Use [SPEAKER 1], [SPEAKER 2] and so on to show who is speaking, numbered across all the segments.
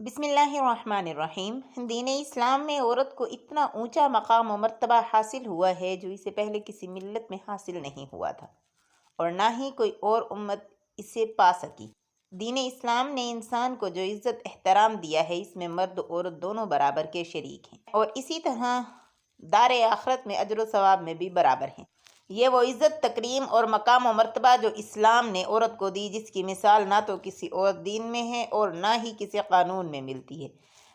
[SPEAKER 1] بسم اللہ الرحمن الرحیم۔ دین اسلام میں عورت کو اتنا اونچا مقام و مرتبہ حاصل ہوا ہے جو اسے پہلے کسی ملت میں حاصل نہیں ہوا تھا اور نہ ہی کوئی اور امت اسے پا سکی۔ دین اسلام نے انسان کو جو عزت احترام دیا ہے اس میں مرد و عورت دونوں برابر کے شریک ہیں اور اسی طرح دار آخرت میں اجر و ثواب میں بھی برابر ہیں۔ یہ وہ عزت تکریم اور مقام و مرتبہ جو اسلام نے عورت کو دی، جس کی مثال نہ تو کسی اور دین میں ہے اور نہ ہی کسی قانون میں ملتی ہے،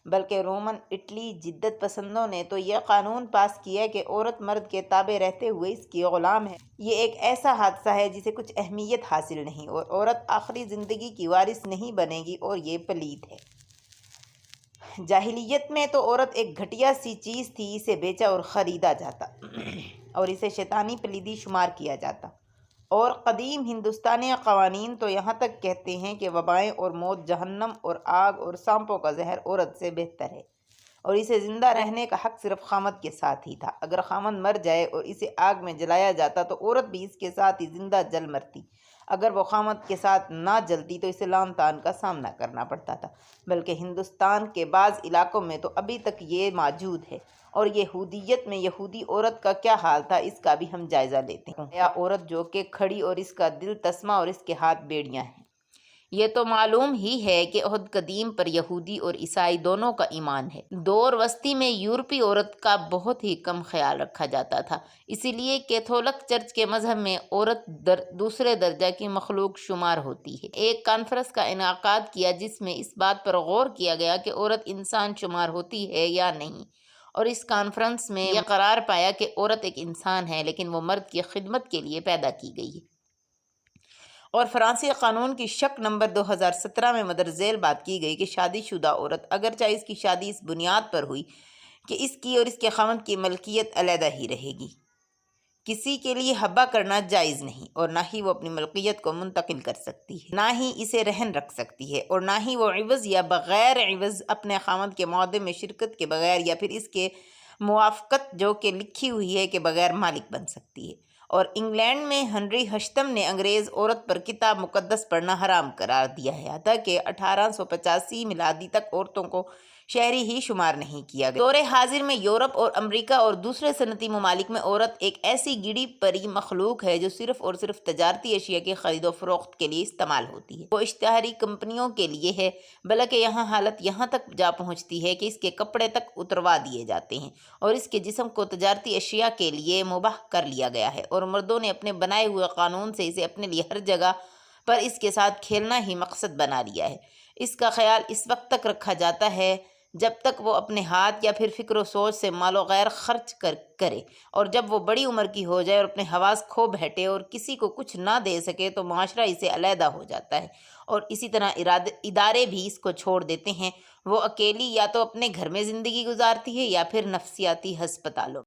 [SPEAKER 1] بلکہ رومن اٹلی جدت پسندوں نے تو یہ قانون پاس کیا کہ عورت مرد کے تابع رہتے ہوئے اس کی غلام ہے۔ یہ ایک ایسا حادثہ ہے جسے کچھ اہمیت حاصل نہیں اور عورت آخری زندگی کی وارث نہیں بنے گی اور یہ پلید ہے۔ جاہلیت میں تو عورت ایک گھٹیا سی چیز تھی، اسے بیچا اور خریدا جاتا اور اسے شیطانی پلیدی شمار کیا جاتا، اور قدیم ہندوستانی قوانین تو یہاں تک کہتے ہیں کہ وبائیں اور موت، جہنم اور آگ اور سانپوں کا زہر عورت سے بہتر ہے اور اسے زندہ رہنے کا حق صرف خامد کے ساتھ ہی تھا۔ اگر خامد مر جائے اور اسے آگ میں جلایا جاتا تو عورت بھی اس کے ساتھ ہی زندہ جل مرتی۔ اگر وہ خامد کے ساتھ نہ جلتی تو اسے لعن طعن کا سامنا کرنا پڑتا تھا، بلکہ ہندوستان کے بعض علاقوں میں تو ابھی تک یہ موجود ہے۔ اور یہودیت میں یہودی عورت کا کیا حال تھا، اس کا بھی ہم جائزہ لیتے ہیں۔ یا عورت جو کہ کھڑی اور اس کا دل تسمہ اور اس کے ہاتھ بیڑیاں ہیں۔ یہ تو معلوم ہی ہے کہ عہد قدیم پر یہودی اور عیسائی دونوں کا ایمان ہے۔ دور وسطی میں یورپی عورت کا بہت ہی کم خیال رکھا جاتا تھا، اسی لیے کیتھولک چرچ کے مذہب میں عورت دوسرے درجہ کی مخلوق شمار ہوتی ہے۔ ایک کانفرنس کا انعقاد کیا جس میں اس بات پر غور کیا گیا کہ عورت انسان شمار ہوتی ہے یا نہیں، اور اس کانفرنس میں یہ قرار پایا کہ عورت ایک انسان ہے لیکن وہ مرد کی خدمت کے لیے پیدا کی گئی ہے۔ اور فرانسی قانون کی شق نمبر 2017 میں مدر ذیل بات کی گئی کہ شادی شدہ عورت اگرچہ اس کی شادی اس بنیاد پر ہوئی کہ اس کی اور اس کے خاوند کی ملکیت علیحدہ ہی رہے گی، کسی کے لیے حبہ کرنا جائز نہیں، اور نہ ہی وہ اپنی ملکیت کو منتقل کر سکتی ہے، نہ ہی اسے رہن رکھ سکتی ہے، اور نہ ہی وہ عوض یا بغیر عوض اپنے خاوند کے معاہدے میں شرکت کے بغیر یا پھر اس کے موافقت جو کہ لکھی ہوئی ہے کے بغیر مالک بن سکتی ہے۔ اور انگلینڈ میں ہنری ہشتم نے انگریز عورت پر کتاب مقدس پڑھنا حرام قرار دیا ہے، حتیٰ کہ 1885 میلادی تک عورتوں کو شہری ہی شمار نہیں کیا گیا۔ دور حاضر میں یورپ اور امریکہ اور دوسرے صنعتی ممالک میں عورت ایک ایسی گڑی پری مخلوق ہے جو صرف اور صرف تجارتی اشیاء کی خرید و فروخت کے لیے استعمال ہوتی ہے۔ وہ اشتہاری کمپنیوں کے لیے ہے، بلکہ یہاں حالت یہاں تک جا پہنچتی ہے کہ اس کے کپڑے تک اتروا دیے جاتے ہیں اور اس کے جسم کو تجارتی اشیاء کے لیے مباح کر لیا گیا ہے، اور مردوں نے اپنے بنائے ہوئے قانون سے اسے اپنے لیے ہر جگہ پر اس کے ساتھ کھیلنا ہی مقصد بنا لیا ہے۔ اس کا خیال اس وقت تک رکھا جاتا ہے جب تک وہ اپنے ہاتھ یا پھر فکر و سوچ سے مال و غیر خرچ کرے، اور جب وہ بڑی عمر کی ہو جائے اور اپنے حواس کھو بیٹھے اور کسی کو کچھ نہ دے سکے تو معاشرہ اسے علیحدہ ہو جاتا ہے، اور اسی طرح ادارے بھی اس کو چھوڑ دیتے ہیں۔ وہ اکیلی یا تو اپنے گھر میں زندگی گزارتی ہے یا پھر نفسیاتی ہسپتالوں